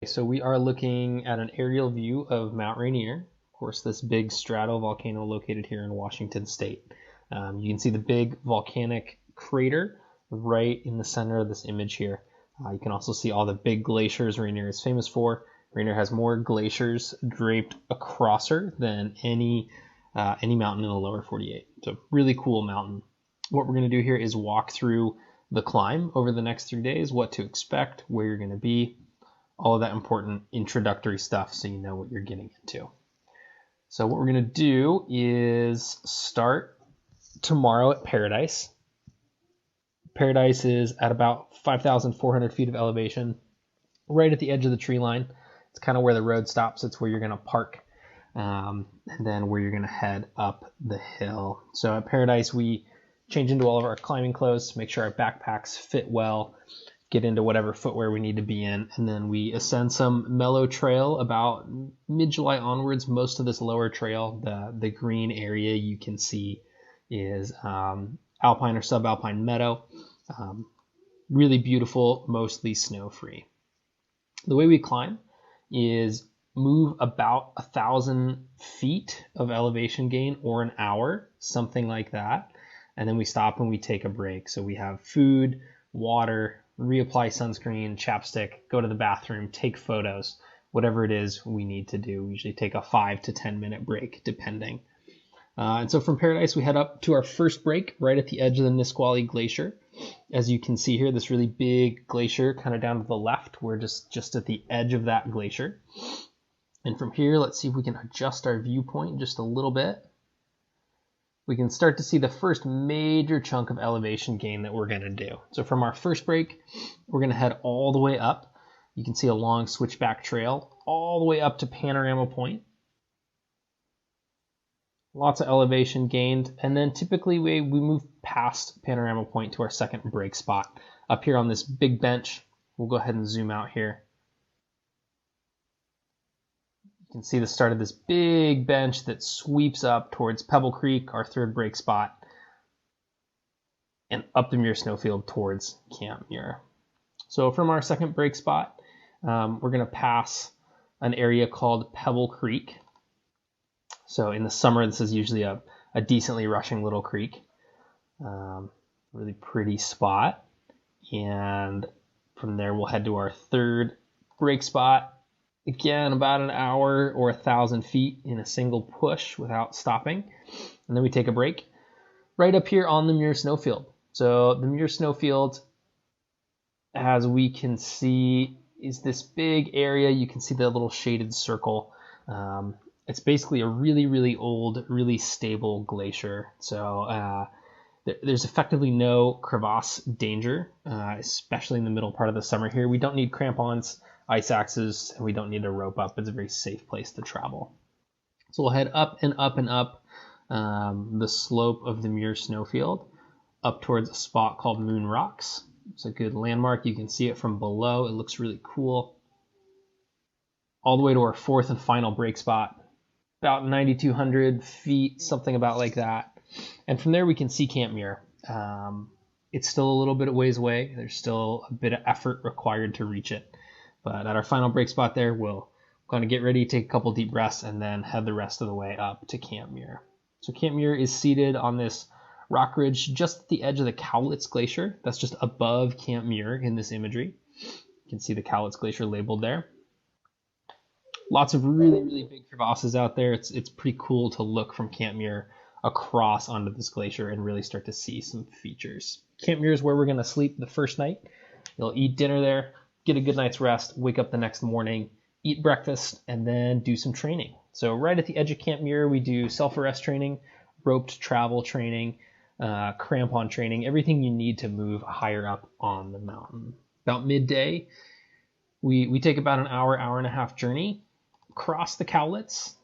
So we are looking at an aerial view of Mount Rainier, of course, this big stratovolcano located here in Washington State. You can see the big volcanic crater right in the center of this image here. You can also see all the big glaciers Rainier is famous for. Rainier has more glaciers draped across her than any mountain in the lower 48. So really cool mountain. What we're going to do here is walk through the climb over the next 3 days, what to expect, where you're going to be, all of that important introductory stuff so you know what you're getting into. So what we're going to do is start tomorrow at Paradise. Paradise is at about 5,400 feet of elevation, right at the edge of the tree line. It's kind of where the road stops. It's where you're going to park, and then where you're going to head up the hill. So at Paradise, we change into all of our climbing clothes to make sure our backpacks fit well, get into whatever footwear we need to be in, and then we ascend some mellow trail about mid-July onwards. Most of this lower trail, the green area you can see is alpine or subalpine meadow. Really beautiful, mostly snow-free. The way we climb is move about 1,000 feet of elevation gain or an hour, something like that, and then we stop and we take a break. So we have food, water, reapply sunscreen, chapstick, go to the bathroom, take photos, whatever it is we need to do. We usually take a 5 to 10 minute break, depending. And so from Paradise, we head up to our first break right at the edge of the Nisqually Glacier. As you can see here, this really big glacier kind of down to the left. We're just at the edge of that glacier. And from here, let's see if we can adjust our viewpoint just a little bit. We can start to see the first major chunk of elevation gain that we're going to do. So from our first break, we're going to head all the way up. You can see a long switchback trail all the way up to Panorama Point. Lots of elevation gained. And then typically we move past Panorama Point to our second break spot. Up here on this big bench, we'll go ahead and zoom out here. You can see the start of this big bench that sweeps up towards Pebble Creek, our third break spot, and up the Muir Snowfield towards Camp Muir. So from our second break spot, we're going to pass an area called Pebble Creek. So in the summer, this is usually a decently rushing little creek. Really pretty spot. And from there, we'll head to our third break spot. Again, about an hour or 1,000 feet in a single push without stopping. And then we take a break right up here on the Muir Snowfield. So the Muir Snowfield, as we can see, is this big area. You can see the little shaded circle. It's basically a really, really old, really stable glacier. So there's effectively no crevasse danger, especially in the middle part of the summer here. We don't need crampons, ice axes, and we don't need to rope up. It's a very safe place to travel. So we'll head up and up and up the slope of the Muir Snowfield up towards a spot called Moon Rocks. It's a good landmark. You can see it from below. It looks really cool. All the way to our fourth and final break spot, about 9,200 feet, something about like that. And from there we can see Camp Muir. It's still a little bit of ways away. There's still a bit of effort required to reach it. But at our final break spot there, we'll kind of get ready, take a couple deep breaths, and then head the rest of the way up to Camp Muir. So Camp Muir is seated on this rock ridge just at the edge of the Cowlitz Glacier. That's just above Camp Muir in this imagery. You can see the Cowlitz Glacier labeled there. Lots of really, really big crevasses out there. It's pretty cool to look from Camp Muir across onto this glacier and really start to see some features. Camp Muir is where we're going to sleep the first night. You'll eat dinner there, get a good night's rest, wake up the next morning, eat breakfast, and then do some training. So right at the edge of Camp Muir, we do self-arrest training, roped travel training, crampon training, everything you need to move higher up on the mountain. About midday, we take about an hour and a half journey across the Cowlitz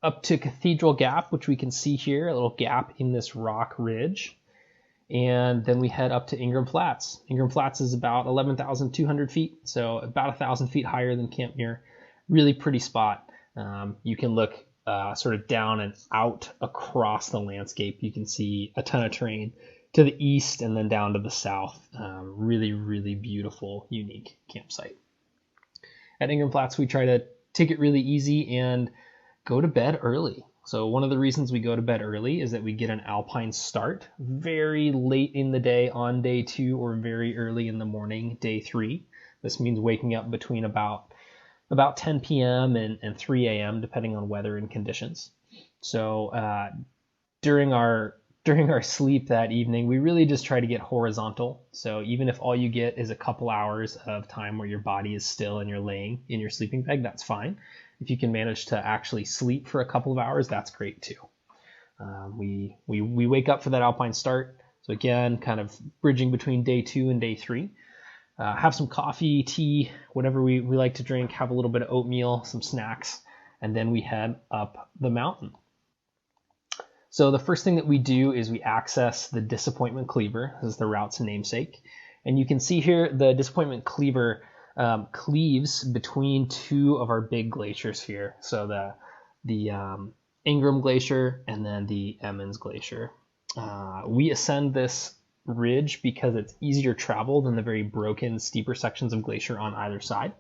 up to Cathedral Gap, which we can see here, a little gap in this rock ridge. And then we head up to Ingram Flats. Ingram Flats is about 11,200 feet, so about 1,000 feet higher than Camp Muir. Really pretty spot. You can look sort of down and out across the landscape. You can see a ton of terrain to the east and then down to the south. Really, really beautiful, unique campsite. At Ingram Flats, we try to take it really easy and go to bed early. So one of the reasons we go to bed early is that we get an Alpine start very late in the day on day 2 or very early in the morning, day 3. This means waking up between about 10 p.m. and 3 a.m. depending on weather and conditions. So during our sleep that evening, we really just try to get horizontal. So even if all you get is a couple hours of time where your body is still and you're laying in your sleeping bag, that's fine. If you can manage to actually sleep for a couple of hours, that's great too. We wake up for that Alpine start. So again, kind of bridging between day 2 and day 3. Have some coffee, tea, whatever we like to drink, have a little bit of oatmeal, some snacks, and then we head up the mountain. So the first thing that we do is we access the Disappointment Cleaver. This is the route's namesake. And you can see here the Disappointment Cleaver cleaves between 2 of our big glaciers here. So the Ingram Glacier and then the Emmons Glacier. We ascend this ridge because it's easier travel than the very broken, steeper sections of glacier on either side.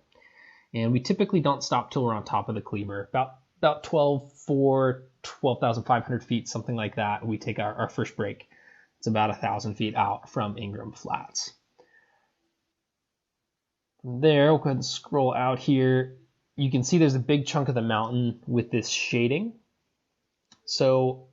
And we typically don't stop till we're on top of the Cleaver. About 12,500 feet, something like that, we take our first break. It's about 1,000 feet out from Ingram Flats. From there, we'll go ahead and scroll out here. You can see there's a big chunk of the mountain with this shading. So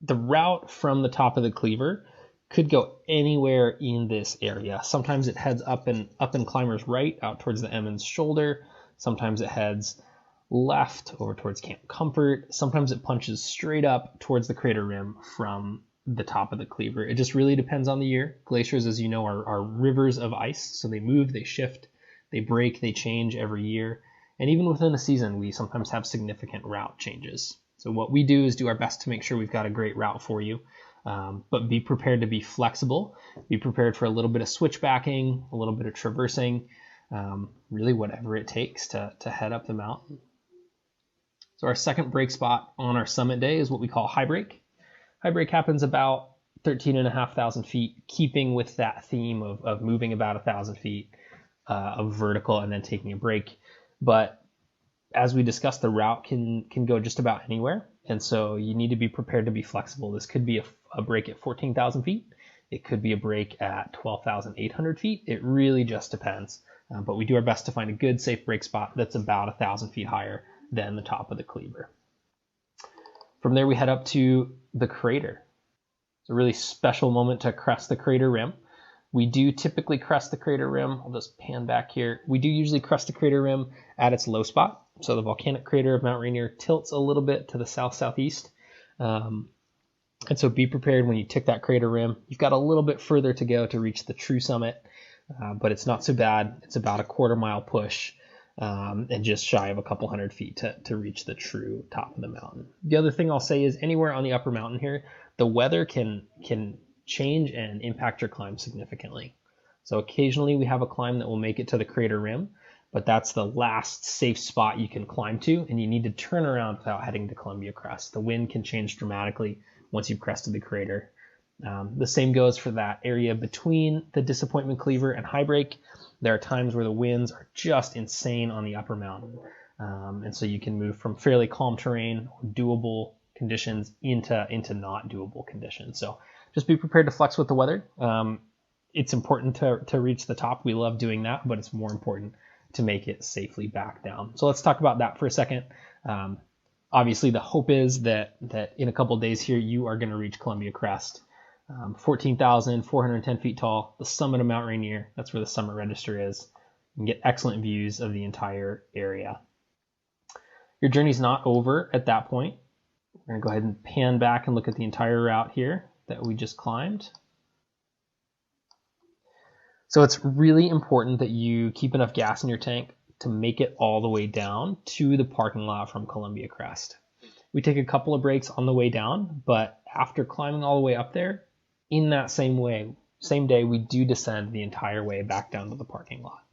the route from the top of the Cleaver could go anywhere in this area. Sometimes it heads up and Climbers Right out towards the Emmons shoulder. Sometimes it heads left over towards Camp Comfort. Sometimes it punches straight up towards the crater rim from the top of the Cleaver. It just really depends on the year. Glaciers, as you know, are rivers of ice, so they move, they shift, they break, they change every year. And even within a season, we sometimes have significant route changes. So what we do is do our best to make sure we've got a great route for you, but be prepared to be flexible, be prepared for a little bit of switchbacking, a little bit of traversing, really whatever it takes to head up the mountain. So our second break spot on our summit day is what we call high break. High break happens about 13,500 feet, keeping with that theme of moving about 1,000 feet of vertical and then taking a break. But as we discussed, the route can go just about anywhere. And so you need to be prepared to be flexible. This could be a break at 14,000 feet. It could be a break at 12,800 feet. It really just depends. But we do our best to find a good, safe break spot that's about 1,000 feet higher than the top of the Cleaver. From there, we head up to the crater. It's a really special moment to crest the crater rim. We do typically crest the crater rim. I'll just pan back here. We do usually crest the crater rim at its low spot. So the volcanic crater of Mount Rainier tilts a little bit to the south-southeast. And so be prepared when you tick that crater rim. You've got a little bit further to go to reach the true summit, but it's not so bad. It's about a quarter-mile push. And just shy of a couple hundred feet to reach the true top of the mountain. The other thing I'll say is anywhere on the upper mountain here, the weather can change and impact your climb significantly. So occasionally we have a climb that will make it to the crater rim, but that's the last safe spot you can climb to, and you need to turn around without heading to Columbia Crest. The wind can change dramatically once you've crested the crater. The same goes for that area between the Disappointment Cleaver and High Break. There are times where the winds are just insane on the upper mountain. And so you can move from fairly calm terrain or doable conditions into not doable conditions. So just be prepared to flex with the weather. It's important to reach the top. We love doing that, but it's more important to make it safely back down. So let's talk about that for a second. Obviously, the hope is that in a couple of days here, you are going to reach Columbia Crest. 14,410 feet tall, the summit of Mount Rainier. That's where the summit register is. You can get excellent views of the entire area. Your journey's not over at that point. We're going to go ahead and pan back and look at the entire route here that we just climbed. So it's really important that you keep enough gas in your tank to make it all the way down to the parking lot from Columbia Crest. We take a couple of breaks on the way down, but after climbing all the way up there, in that same day, we do descend the entire way back down to the parking lot.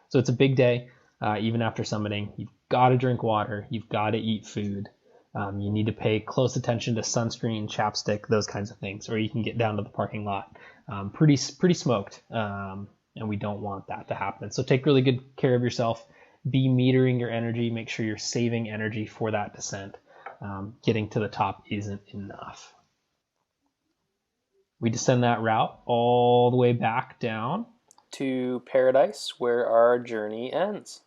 So it's a big day, even after summiting. You've got to drink water. You've got to eat food. You need to pay close attention to sunscreen, chapstick, those kinds of things, or you can get down to the parking lot pretty smoked, and we don't want that to happen. So take really good care of yourself. be metering your energy. Make sure you're saving energy for that descent. Getting to the top isn't enough. We descend that route all the way back down to Paradise, where our journey ends.